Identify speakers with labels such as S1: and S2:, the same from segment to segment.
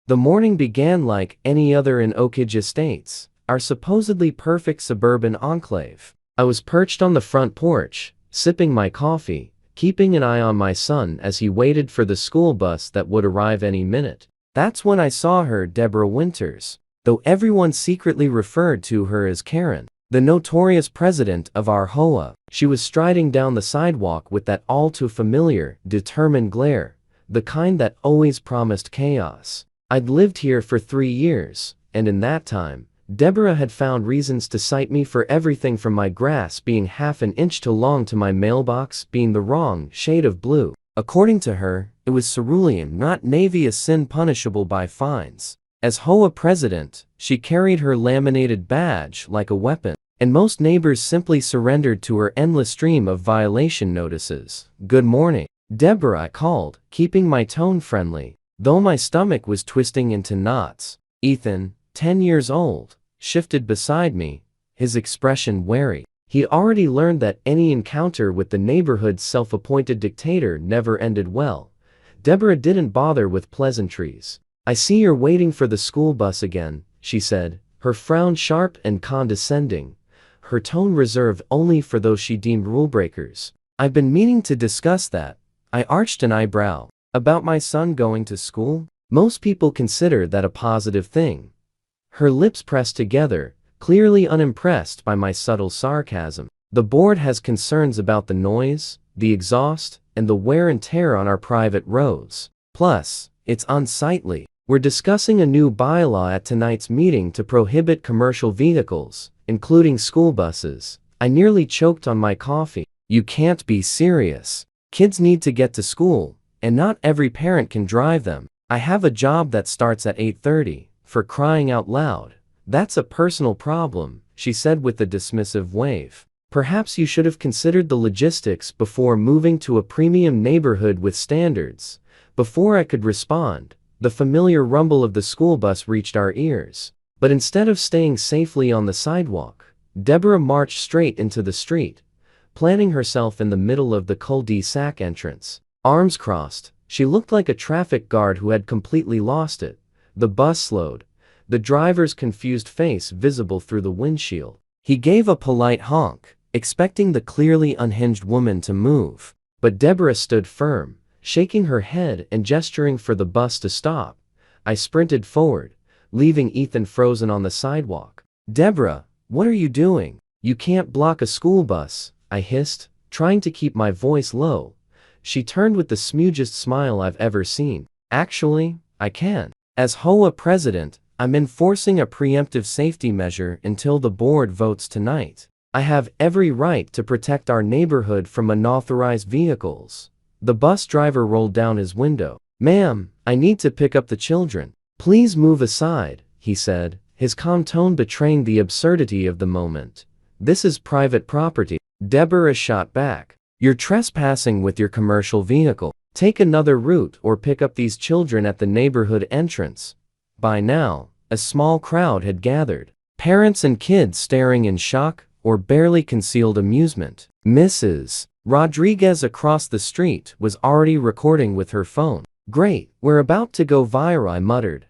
S1: The morning began like any other in Oak Ridge Estates, our supposedly perfect suburban enclave. I was perched on the front porch, sipping my coffee, keeping an eye on my son as he waited for the school bus that would arrive any minute. That's when I saw her, Deborah Winters, though everyone secretly referred to her as Karen, the notorious president of our HOA. She was striding down the sidewalk with that all too familiar, determined glare, the kind that always promised chaos. I'd lived here for 3 years, and in that time, Deborah had found reasons to cite me for everything from my grass being half an inch too long to my mailbox being the wrong shade of blue. According to her, it was cerulean, not navy, a sin punishable by fines. As HOA president, she carried her laminated badge like a weapon, and most neighbors simply surrendered to her endless stream of violation notices. "Good morning, Deborah," I called, keeping my tone friendly, though my stomach was twisting into knots. Ethan, 10 years old, shifted beside me, his expression wary. He'd already learned that any encounter with the neighborhood's self-appointed dictator never ended well. Deborah didn't bother with pleasantries. "I see you're waiting for the school bus again," she said, her frown sharp and condescending, her tone reserved only for those she deemed rule-breakers. "I've been meaning to discuss that." I arched an eyebrow. "About my son going to school? Most people consider that a positive thing." Her lips pressed together, clearly unimpressed by my subtle sarcasm. "The board has concerns about the noise, the exhaust, and the wear and tear on our private roads. Plus, it's unsightly. We're discussing a new bylaw at tonight's meeting to prohibit commercial vehicles, including school buses." I nearly choked on my coffee. "You can't be serious. Kids need to get to school, and not every parent can drive them. I have a job that starts at 8:30, for crying out loud." "That's a personal problem," she said with a dismissive wave. "Perhaps you should have considered the logistics before moving to a premium neighborhood with standards." Before I could respond, the familiar rumble of the school bus reached our ears. But instead of staying safely on the sidewalk, Deborah marched straight into the street, planting herself in the middle of the cul-de-sac entrance. Arms crossed, she looked like a traffic guard who had completely lost it. The bus slowed, the driver's confused face visible through the windshield. He gave a polite honk, expecting the clearly unhinged woman to move. But Deborah stood firm, shaking her head and gesturing for the bus to stop. I sprinted forward, leaving Ethan frozen on the sidewalk. "Deborah, what are you doing? You can't block a school bus," I hissed, trying to keep my voice low. She turned with the smoothest smile I've ever seen. "Actually, I can. As HOA president, I'm enforcing a preemptive safety measure until the board votes tonight. I have every right to protect our neighborhood from unauthorized vehicles." The bus driver rolled down his window. "Ma'am, I need to pick up the children. Please move aside," he said, his calm tone betraying the absurdity of the moment. "This is private property." Deborah shot back. "You're trespassing with your commercial vehicle. Take another route or pick up these children at the neighborhood entrance." By now, a small crowd had gathered, parents and kids staring in shock or barely concealed amusement. Mrs. Rodriguez across the street was already recording with her phone. "Great, we're about to go viral," I muttered.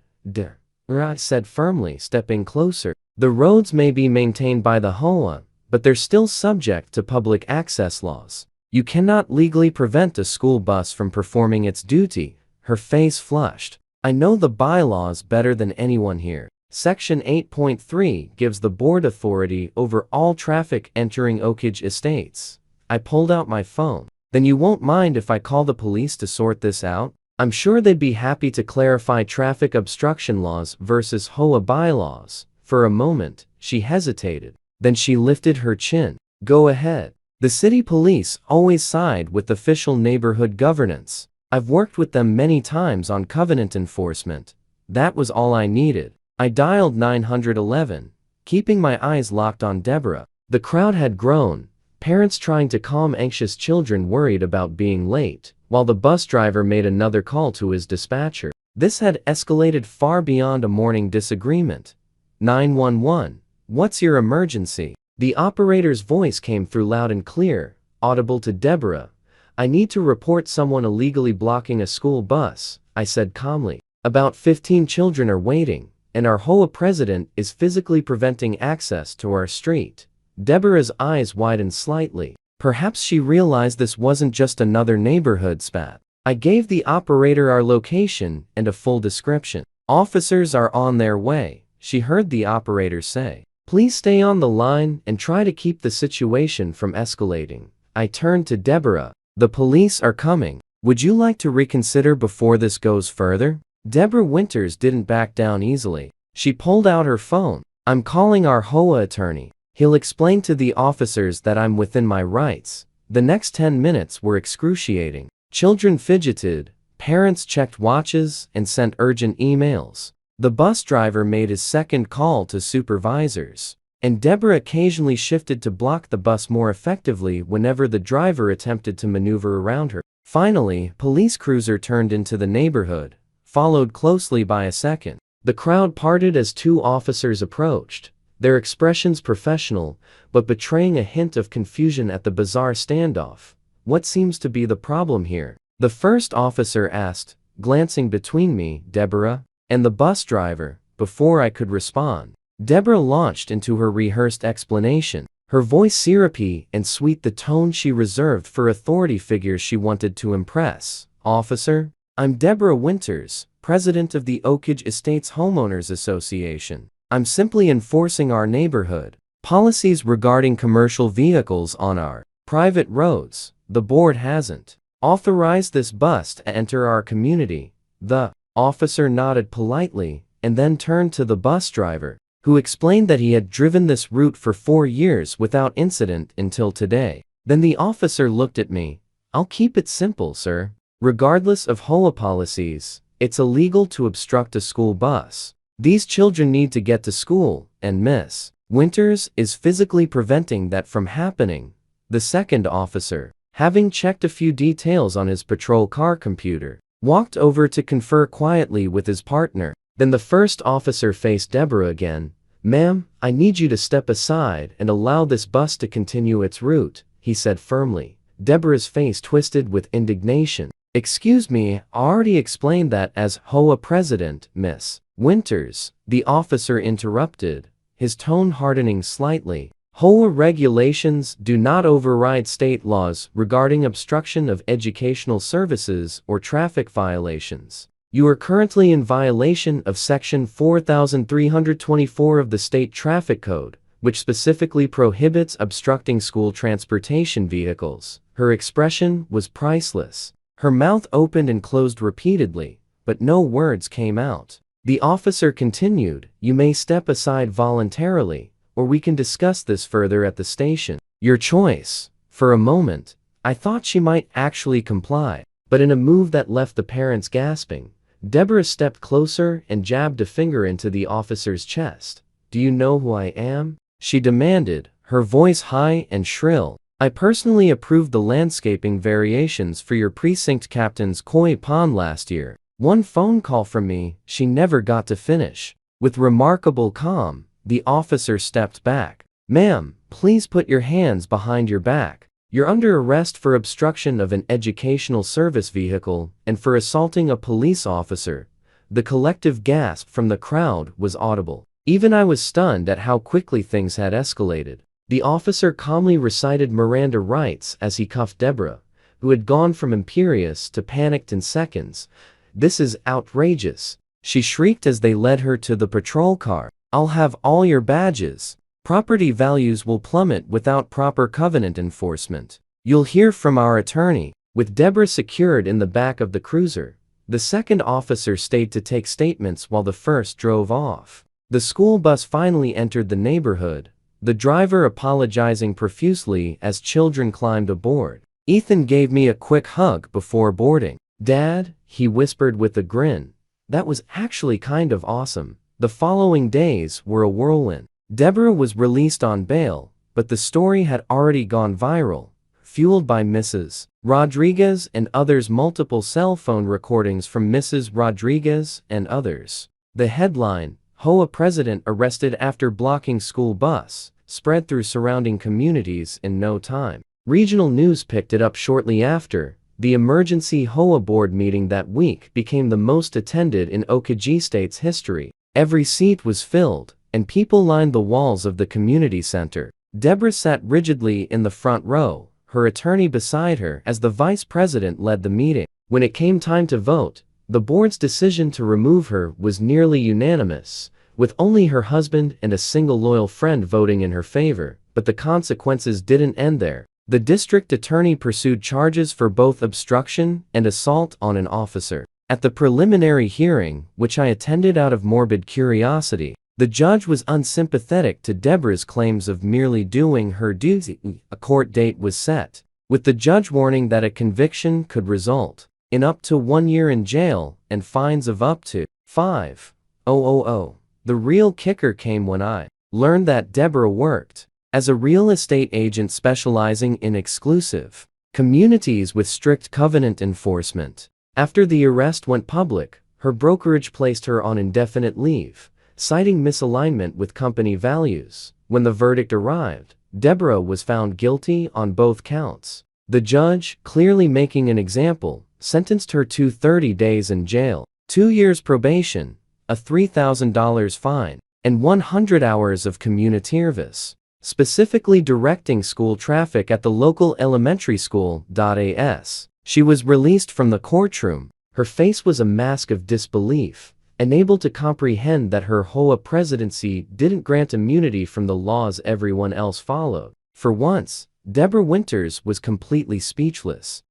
S1: I said firmly, stepping closer. "The roads may be maintained by the HOA, but they're still subject to public access laws. You cannot legally prevent a school bus from performing its duty." Her face flushed. "I know the bylaws better than anyone here. Section 8.3 gives the board authority over all traffic entering Oak Ridge Estates." I pulled out my phone. "Then you won't mind if I call the police to sort this out? I'm sure they'd be happy to clarify traffic obstruction laws versus HOA bylaws." For a moment, she hesitated. Then she lifted her chin. "Go ahead. The city police always side with official neighborhood governance. I've worked with them many times on covenant enforcement." That was all I needed. I dialed 911, keeping my eyes locked on Deborah. The crowd had grown, parents trying to calm anxious children worried about being late, while the bus driver made another call to his dispatcher. This had escalated far beyond a morning disagreement. 911, what's your emergency?" The operator's voice came through loud and clear, audible to Deborah. "I need to report someone illegally blocking a school bus," I said calmly. About 15 children are waiting, and our HOA president is physically preventing access to our street. Deborah's eyes widened slightly. Perhaps she realized this wasn't just another neighborhood spat. I gave the operator our location and a full description. Officers are on their way, she heard the operator say. Please stay on the line and try to keep the situation from escalating. I turned to Deborah. The police are coming. Would you like to reconsider before this goes further? Deborah Winters didn't back down easily. She pulled out her phone. I'm calling our HOA attorney. He'll explain to the officers that I'm within my rights. The next 10 minutes were excruciating. Children fidgeted, parents checked watches and sent urgent emails. The bus driver made his second call to supervisors, and Deborah occasionally shifted to block the bus more effectively whenever the driver attempted to maneuver around her. Finally, police cruiser turned into the neighborhood, followed closely by a second. The crowd parted as two officers approached, their expressions professional, but betraying a hint of confusion at the bizarre standoff. What seems to be the problem here? The first officer asked, glancing between me, Deborah, and the bus driver. Before I could respond, Deborah launched into her rehearsed explanation, her voice syrupy and sweet, the tone she reserved for authority figures she wanted to impress. Officer, I'm Deborah Winters, president of the Oakage Estates Homeowners Association. I'm simply enforcing our neighborhood policies regarding commercial vehicles on our private roads. The board hasn't authorized this bus to enter our community. The officer nodded politely and then turned to the bus driver, who explained that he had driven this route for 4 years without incident until today. Then the officer looked at me. I'll keep it simple, sir. Regardless of HOA policies, it's illegal to obstruct a school bus. These children need to get to school, and Miss Winters is physically preventing that from happening. The second officer, having checked a few details on his patrol car computer, walked over to confer quietly with his partner. Then the first officer faced Deborah again. Ma'am, I need you to step aside and allow this bus to continue its route, he said firmly. Deborah's face twisted with indignation. Excuse me, I already explained that as HOA president, Miss Winters, the officer interrupted, his tone hardening slightly. HOA regulations do not override state laws regarding obstruction of educational services or traffic violations. You are currently in violation of Section 4324 of the State Traffic Code, which specifically prohibits obstructing school transportation vehicles. Her expression was priceless. Her mouth opened and closed repeatedly, but no words came out. The officer continued, you may step aside voluntarily, or we can discuss this further at the station. Your choice. For a moment, I thought she might actually comply, but in a move that left the parents gasping, Deborah stepped closer and jabbed a finger into the officer's chest. Do you know who I am? She demanded, her voice high and shrill. I personally approved the landscaping variations for your precinct captain's koi pond last year. One phone call from me, she never got to finish. With remarkable calm, the officer stepped back. Ma'am, please put your hands behind your back. You're under arrest for obstruction of an educational service vehicle and for assaulting a police officer. The collective gasp from the crowd was audible. Even I was stunned at how quickly things had escalated. The officer calmly recited Miranda rights as he cuffed Deborah, who had gone from imperious to panicked in seconds. This is outrageous, she shrieked as they led her to the patrol car. I'll have all your badges. Property values will plummet without proper covenant enforcement. You'll hear from our attorney. With Deborah secured in the back of the cruiser, the second officer stayed to take statements while the first drove off. The school bus finally entered the neighborhood, the driver apologizing profusely as children climbed aboard. Ethan gave me a quick hug before boarding. Dad, he whispered with a grin. That was actually kind of awesome. The following days were a whirlwind. Deborah was released on bail, but the story had already gone viral, fueled by Mrs. Rodriguez and others. Multiple cell phone recordings from Mrs. Rodriguez and others. The headline, HOA president arrested after blocking school bus, spread through surrounding communities in no time. Regional news picked it up shortly after. The emergency HOA board meeting that week became the most attended in HOA State's history. Every seat was filled, and people lined the walls of the community center. Deborah sat rigidly in the front row, her attorney beside her as the vice president led the meeting. When it came time to vote, the board's decision to remove her was nearly unanimous, with only her husband and a single loyal friend voting in her favor. But the consequences didn't end there. The district attorney pursued charges for both obstruction and assault on an officer. At the preliminary hearing, which I attended out of morbid curiosity, the judge was unsympathetic to Deborah's claims of merely doing her duty. A court date was set, with the judge warning that a conviction could result in up to 1 year in jail and fines of up to $5,000. The real kicker came when I learned that Deborah worked as a real estate agent specializing in exclusive communities with strict covenant enforcement. After the arrest went public, her brokerage placed her on indefinite leave, citing misalignment with company values. When the verdict arrived, Deborah was found guilty on both counts. The judge, clearly making an example, sentenced her to 30 days in jail, 2 years probation, a $3,000 fine, and 100 hours of community service, specifically directing school traffic at the local elementary school. As she was released from the courtroom, her face was a mask of disbelief, unable to comprehend that her HOA presidency didn't grant immunity from the laws everyone else followed. For once, Deborah Winters was completely speechless.